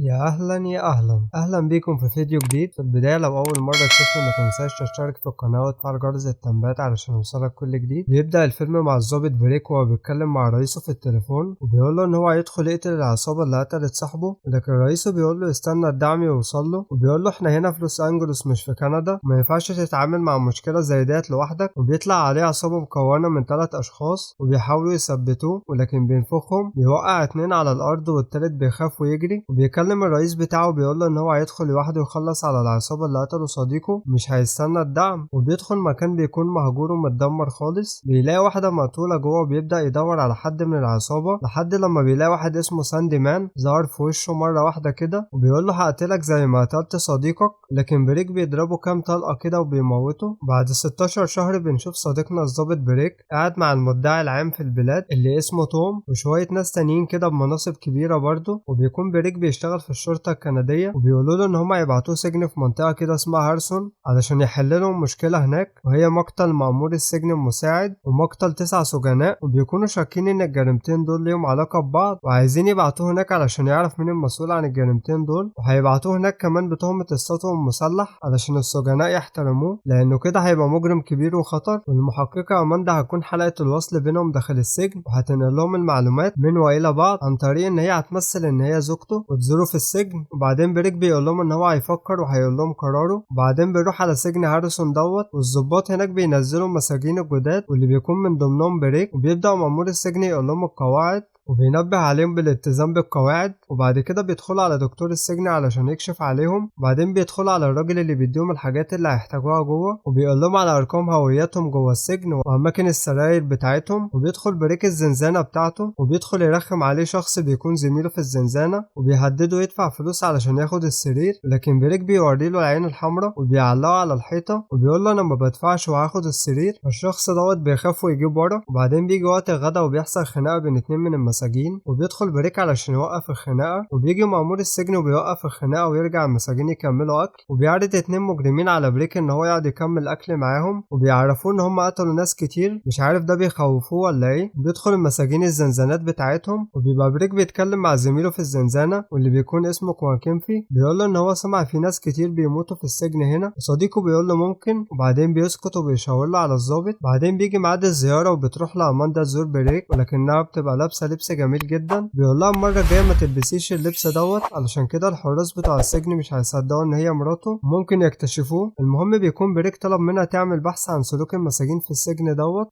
يا أهلا يا أهلا بيكم في فيديو جديد. في البداية لو أول مرة تشوفني ما تنساش تشترك في القناة وتفعل جرس التنبيهات علشان يوصلك كل جديد. بيبدأ الفيلم مع الضابط بريك وهو بيتكلم مع رئيسه في التليفون وبيقول له إن هو هيدخل يقتل العصابة اللي قتلت صاحبه، لكن رئيسه بيقول له يستنى الدعم يوصل له، وبيقول له إحنا هنا في لوس أنجلوس مش في كندا، ما ينفعش تتعامل مع مشكلة زي ديت لوحدك. وبيطلع عليه عصابة مكونة من 3 أشخاص وبيحاولوا يثبتوه، ولكن بينفخهم بيوقع 2 على الأرض والتالت بيخاف ويجري. وبيكلم الرئيس بتاعه بيقول له ان هو هيدخل لوحده يخلص على العصابة اللي قتلوا صديقه، مش هيستنى الدعم. وبيدخل مكان بيكون مهجور ومتدمر خالص، بيلاقي واحدة مقتولة جوه وبيبدأ يدور على حد من العصابة لحد لما بيلاقي واحد اسمه ساندي مان ظهر في وشه مرة واحدة كده وبيقول له هقتلك زي ما قتلت صديقك، لكن بريك بيضربه كام طلقة كده وبيموته. بعد 16 شهر بنشوف صديقنا الضابط بريك قاعد مع المدعي العام في البلاد اللي اسمه توم وشوية ناس تانيين كده بمناصب كبيرة برضه. وبيكون بريك بيشتغل في الشرطة الكندية وبيقولوا له ان هم يبعتوه سجن في منطقة كده اسمها هارسون علشان يحل لهم مشكلة هناك، وهي مقتل مأمور السجن المساعد ومقتل 9 سجناء، وبيكونوا شاكين ان الجريمتين دول ليهم علاقة ببعض وعايزين يبعتوه هناك علشان يعرف مين المسؤول عن الجريمتين دول. وهيبعتوه هناك كمان بتهمة السطو المسلح علشان السجناء يحترموه، لانه كده هيبقى مجرم كبير وخطر. والمحققة أماندا هتكون حلقة الوصل بينهم داخل السجن وهتنقل لهم المعلومات من والى بعض عن طريق ان هي هتمثل ان هي زوجته وتزوره في السجن. وبعدين بريك بيقول لهم ان هو هيفكر وهيقول لهم قراره. وبعدين بيروح على سجن هاريسون والضباط هناك بينزلوا مساجين الجداد واللي بيكون من ضمنهم بريك، وبيبدأ مأمور السجن يقول لهم القواعد وبينبه عليهم بالالتزام بالقواعد. وبعد كده بيدخلوا على دكتور السجن علشان يكشف عليهم، وبعدين بيدخلوا على الراجل اللي بيديهم الحاجات اللي هيحتاجوها جوه وبيقول لهم على ارقام هوياتهم جوه السجن واماكن السراير بتاعتهم. وبيدخل بريك الزنزانه بتاعته وبيدخل يرخم عليه شخص بيكون زميله في الزنزانه وبيهدده يدفع فلوس علشان ياخد السرير، لكن بريك بيوري له العين الحمراء وبيعلقه على الحيطه وبيقول له انا ما بدفعش وهاخد السرير. الشخص بيخاف ويجيب ورا. وبعدين بيجي وقت الغدا وبيحصل خناقه بين 2 من المساجين وبيدخل بريك علشان يوقف الخناقه، وبيجي مأمور السجن وبيوقف الخناقه ويرجع المساجين يكملوا اكل. وبيعرض 2 مجرمين على بريك ان هو يقعد يكمل اكل معاهم وبيعرفوه ان هم قتلوا ناس كتير، مش عارف ده بيخوفوه ولا ايه. بيدخل المساجين الزنزانات بتاعتهم وبيبقى بريك بيتكلم مع زميله في الزنزانه واللي بيكون اسمه كواكينفي، بيقول له ان هو سمع في ناس كتير بيموتوا في السجن هنا، وصديقه بيقول له ممكن. وبعدين بيسكت وبيشاور له على الضابط. بعدين بيجي ميعاد الزياره وبتروح لأماندا تزور بريك ولكنها بتبقى لابسه لبس جميل جدا. بيقول لها المره الجايه ما تلبسيش اللبس علشان كده الحراس بتوع السجن مش هيصدقوا ان هي مراته، ممكن يكتشفوه. المهم بيكون بريك طلب منها تعمل بحث عن سلوك المساجين في السجن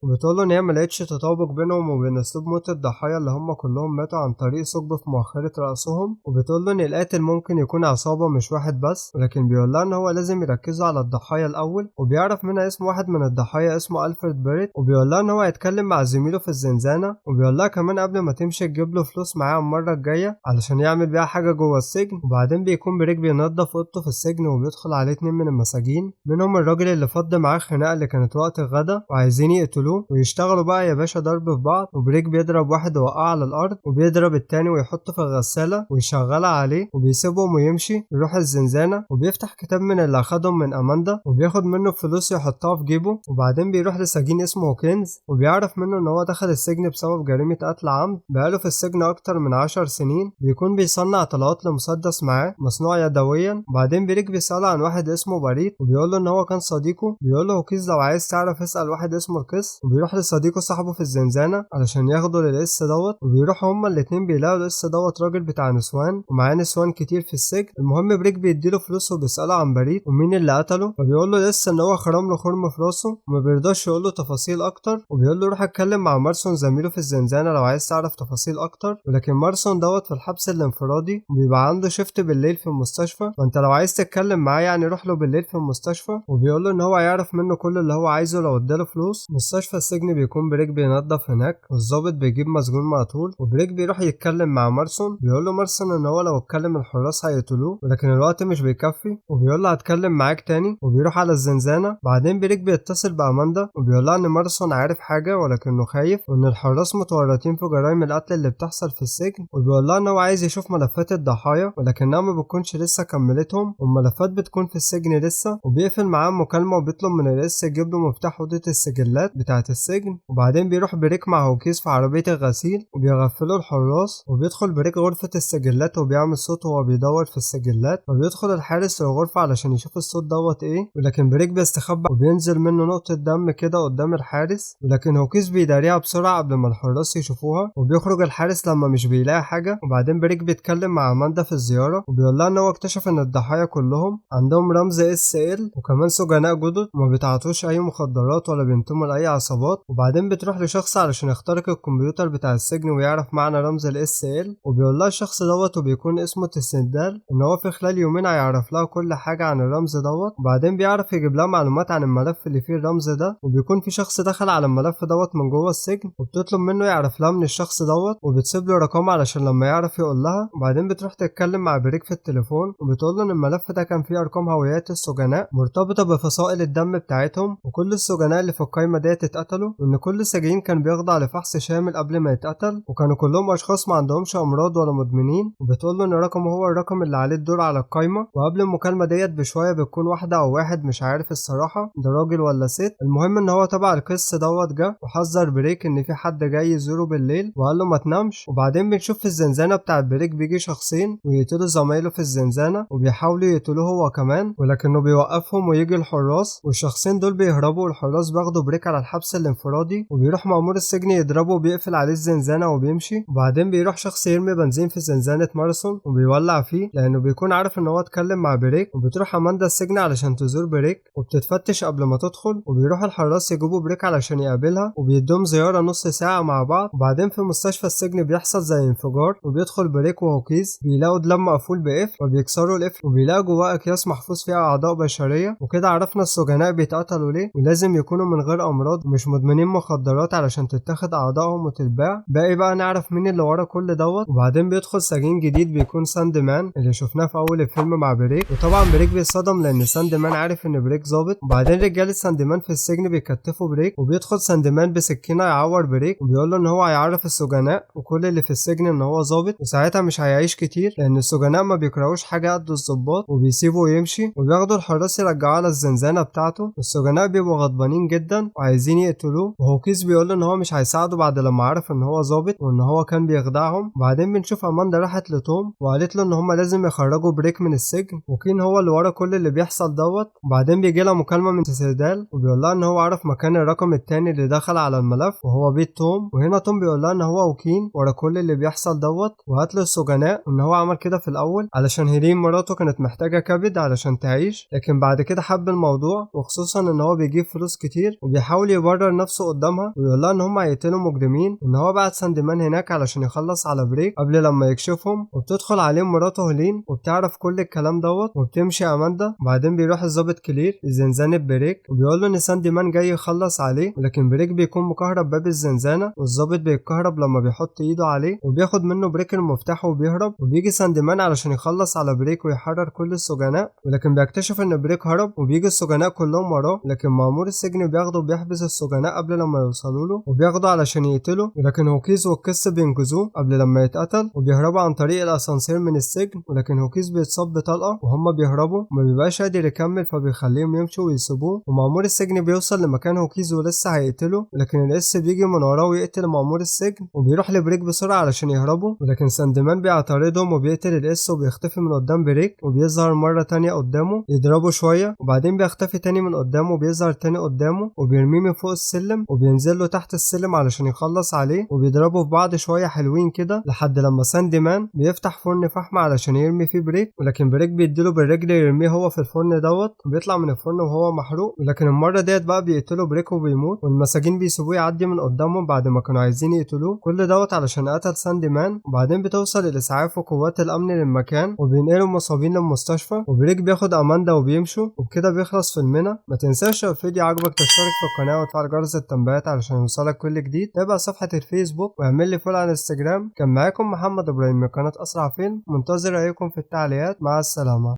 وبتقول له ان هي ما لقتش تطابق بينهم وبين اسلوب موت الضحايا اللي هم كلهم ماتوا عن طريق ثقب في مؤخره راسهم. وبتقول له ان القاتل ممكن يكون عصابه مش واحد بس، ولكن بيقول لها ان هو لازم يركزوا على الضحايا الاول. وبيعرف منها اسم واحد من الضحايا اسمه ألفريد بيريت، وبيقول لها ان هو هيتكلم مع زميله في الزنزانه. وبيقول لها كمان قبل ما تمشي تجيب له فلوس معاه المره الجايه علشان يعمل بيها حاجه جوه السجن. وبعدين بيكون بريك بينظف اوضته في السجن وبيدخل عليه 2 من المساجين منهم الراجل اللي فض معاه الخناقه اللي كانت وقت الغدا وعايزين يقتلوه ويشتغلوا بقى يا باشا ضرب في بعض. وبريك بيضرب واحد وقعه على الارض وبيضرب التاني ويحطه في الغساله ويشغلها عليه وبيسيبهم ويمشي يروح الزنزانه وبيفتح كتاب من اللي اخدهم من اماندا وبياخد منه فلوس يحطها في جيبه. وبعدين بيروح لسجين اسمه كينز وبيعرف منه ان هو دخل السجن بسبب جريمه قتل عمد، بقاله في السجن اكتر من 10 سنين. بيكون بيصنع طلقات لمسدس معاه مصنوع يدويا. وبعدين بريك بيسأله عن واحد اسمه بريد وبيقول له ان هو كان صديقه. بيقول له كيز لو عايز تعرف اسأل واحد اسمه القس. وبيروح لصديقه صاحبه في الزنزانة علشان ياخده للقس وبيروحوا هما الاتنين بيلاقوا القس راجل بتاع نسوان ومعاه نسوان كتير في السجن. المهم بريك بيديله فلوس وبيسأله عن بريد ومين اللي قتله، فبيقول له القس ان هو خرم له خرم في راسه وما بيرضاش يقول له تفاصيل اكتر. وبيقول له روح اتكلم مع مارسون زميله في الزنزانة لو عايز تعرف تفاصيل اكتر. ولكن مارسون في الحبس الانفرادي وبيبقى عنده شيفت بالليل في المستشفى، فانت لو عايز تتكلم معاه يعني روح له بالليل في المستشفى. وبيقول له ان هو هيعرف منه كل اللي هو عايزه لو اداله فلوس. مستشفى السجن بيكون بريك بينظف هناك والظابط بيجيب مسجون مقتول وبريك بيروح يتكلم مع مارسون. بيقول له مارسون ان هو لو اتكلم الحراس هيقتلوه ولكن الوقت مش بيكفي، وبيقول له هتكلم معاك تاني وبيروح على الزنزانة. بعدين بريك بيتصل بأماندا وبيقول لها ان مارسون عارف حاجة ولكنه خايف وان الحراس متورطين في جرائم القتل اللي بتحصل في السجن، وبيقول لها ان هو عايز يشوف ملفات الضحايا ولكنها ما بتكونش لسه كملتهم والملفات بتكون في السجن لسه، وبيقفل معاه مكالمة وبيطلب من الرئيس يجيب له مفتاح أوضة السجلات بتاعة السجن. وبعدين بيروح بريك مع هوكيز في عربية الغسيل وبيغفلوا الحراس، وبيدخل بريك غرفة السجلات وبيعمل صوت وهو بيدور في السجلات، فبيدخل الحارس للغرفة علشان يشوف الصوت دوت ايه، ولكن بريك بيستخبى وبينزل منه نقطة دم كده قدام الحارس، ولكن هوكيز بيداريها بسرعة قبل ما الحراس يشوفوها، وبيخرج الحارس لما مش بيلاقي حاجة. وبعدين بريك بيتكلم مع أماندا في الزيارة وبيقول لها ان هو اكتشف ان الضحايا كلهم عندهم رمز SL، وكمان سجناء جدد وما بيتعاطوش اي مخدرات ولا بينتموا لاي عصابات. وبعدين بتروح لشخص علشان يخترق الكمبيوتر بتاع السجن ويعرف معنى رمز SL، وبيقول لها الشخص دوت وبيكون اسمه تسندال ان هو في خلال يومين هيعرف لها كل حاجة عن الرمز دوت. وبعدين بيعرف يجيب لها معلومات عن الملف اللي فيه الرمز ده، وبيكون في شخص دخل على الملف دوت من جوه السجن وبتطلب منه يعرف لها من الشخص دوت، وبتسيب له رقم علشان لما يعرف يقول لها. وبعدين بتروح تتكلم مع بريك في التليفون وبتقول له ان الملف ده كان فيه ارقام هويات السجناء مرتبطة بفصائل الدم بتاعتهم، وكل السجناء اللي في القايمة ديت اتقتلوا، وان كل سجين كان بيخضع لفحص شامل قبل ما يتقتل، وكانوا كلهم اشخاص ما عندهمش امراض ولا مدمنين. وبتقول له ان رقمه هو الرقم اللي عليه الدور على القايمة. وقبل المكالمة ديت بشوية بتكون واحدة او واحد مش عارف الصراحة ده راجل ولا ست، المهم ان هو تبع القس دوت جه وحذر بريك ان في حد جاي يزوره بالليل وقال له ما تنامش. وبعدين بنشوف في الزنزانة بتاعت بريك بيجي شخصين ويقتلوا زمايله في الزنزانة وبيحاولوا يقتلوه هو كمان، ولكنه بيوقفهم ويجي الحراس والشخصين دول بيهربوا، والحراس بياخدوا بريك على الحبس الانفرادي وبيروح مأمور السجن يضربه وبيقفل عليه الزنزانة وبيمشي. وبعدين بيروح شخص يرمي بنزين في زنزانة ماراثون وبيولع فيه لأنه بيكون عارف ان هو اتكلم مع بريك. وبتروح أماندا السجن علشان تزور بريك وبتتفتش قبل ما تدخل، وبيروح الحراس يجيبوا بريك علشان يقابلها وبيدوم زيارة نص ساعة مع بعض. وبعدين في مستشفى السجن بيحصل زي انفجار وبيدخل بريك وهوكيز بيلاقوا دولاب مقفول بقفل وبيكسروا القفل وبيلاقوا جواه أكياس محفوظ فيها أعضاء بشرية، وكده عرفنا السجناء بيتقتلوا ليه ولازم يكونوا من غير أمراض ومش مدمنين مخدرات علشان تتاخد أعضائهم وتتباع. باقي بقى نعرف مين اللي ورا كل دوت. وبعدين بيدخل سجين جديد بيكون ساند مان اللي شفناه في أول الفيلم مع بريك، وطبعا بريك بيتصدم لأن ساند مان عارف إن بريك ظابط. وبعدين رجالة ساند مان في السجن بيكتفوا بريك وبيدخل ساند مان بسكينة يعور بريك وبيقول له إن هو هيعرف السجناء وكل اللي في السجن إن هو ظابط، وساعتها مش هيعيش كتير لأن السجناء ما بيكرهوش حاجة قد الظباط وبيسيبوا يمشي، وبياخدوا الحراس يرجعوه على الزنزانة بتاعته. والسجناء بيبقوا غضبانين جدا وعايزين يقتلوه، وهوكيز بيقول له إن هو مش هيساعده بعد لما عرف إن هو ظابط وإن هو كان بيخدعهم. وبعدين بنشوف أماندا راحت لتوم وقالت له إن هما لازم يخرجوا بريك من السجن وكين هو اللي ورا كل اللي بيحصل دوت. وبعدين بيجي لها مكالمة من سيدال وبيقول لها إن هو عرف مكان الرقم التاني اللي دخل على الملف وهو بيت توم، وهنا توم بيقول لها إن هو وكين ورا كل اللي بيحصل دوت وقتل السجناء، وإن هو عمل كده في الأول علشان هيلين مراته كانت محتاجة كبد علشان تعيش، لكن بعد كده حب الموضوع وخصوصا إن هو بيجيب فلوس كتير وبيحاول يبرر نفسه قدامها ويقول لها إن هم هيقتلوا مجرمين وإن هو بعت ساندمان هناك علشان يخلص على بريك قبل لما يكشفهم. وبتدخل عليهم مراته هيلين وبتعرف كل الكلام دوت وبتمشي أماندا. وبعدين بيروح الضابط كلير لزنزانة بريك وبيقول له إن ساندمان جاي يخلص عليه، ولكن بريك بيكون مكهرب باب الزنزانة والضابط بيتكهرب لما بيحط إيده عليه وبياخد منه بريك المفتاح وبيهرب. وبيجي ساندمان علشان يخلص على بريك ويحرر كل السجناء، ولكن بيكتشف إن بريك هرب وبيجي السجناء كلهم وراه، لكن مأمور السجن بياخده وبيحبس السجناء قبل لما يوصلوا له وبياخده علشان يقتله، ولكن هوكيز والقس بينقذوه قبل لما يتقتل وبيهربوا عن طريق الأسانسير من السجن، ولكن هوكيز بيتصاب بطلقة وهم بيهربوا وما بيبقاش قادر يكمل فبيخليهم يمشوا ويسيبوه. ومأمور السجن بيوصل لمكان هوكيز ولسه هيقتله، ولكن القس بيجي من وراه ويقتل مأمور السجن وبيروح لبريك بسرعة علشان يهربوا، ولكن ساندمان بيعترضهم وبيقتل القس وبيختفي من قدام بريك وبيظهر مرة تانية قدامه يضربه شوية، وبعدين بيختفي تاني من قدامه وبيظهر تاني قدامه وبيرميه من فوق السلم وبينزل له تحت السلم علشان يخلص عليه وبيضربوا في بعض شوية حلوين كده لحد لما ساندمان بيفتح فرن فحم علشان يرمي فيه بريك، ولكن بريك بيديله بالرجل يرميه هو في الفرن دوت وبيطلع من الفرن وهو محروق، ولكن المرة ديت بقى بيقتلوا بريك وبيموت والمساجين بيسيبوه يعدي من قدامهم بعد ما كانوا عايزين يقتلوه، كل دوت علشان قتل ساندمان. وبعدين بتوصل الإسعاف وقوات الأمن للمكان وبينقلوا المصابين للمستشفى وبريك بياخد أماندا وبيمشوا، وبكده بيخلص فيلمنا. ما تنساش لو الفيديو عجبك تشترك في القناة وتفعل جرس التنبيهات علشان يوصلك كل جديد، تابع صفحة الفيسبوك واعمل لي فولو على الانستجرام. كان معاكم محمد إبراهيم من قناة أسرع فيلم، منتظر رأيكم في التعليقات. مع السلامة.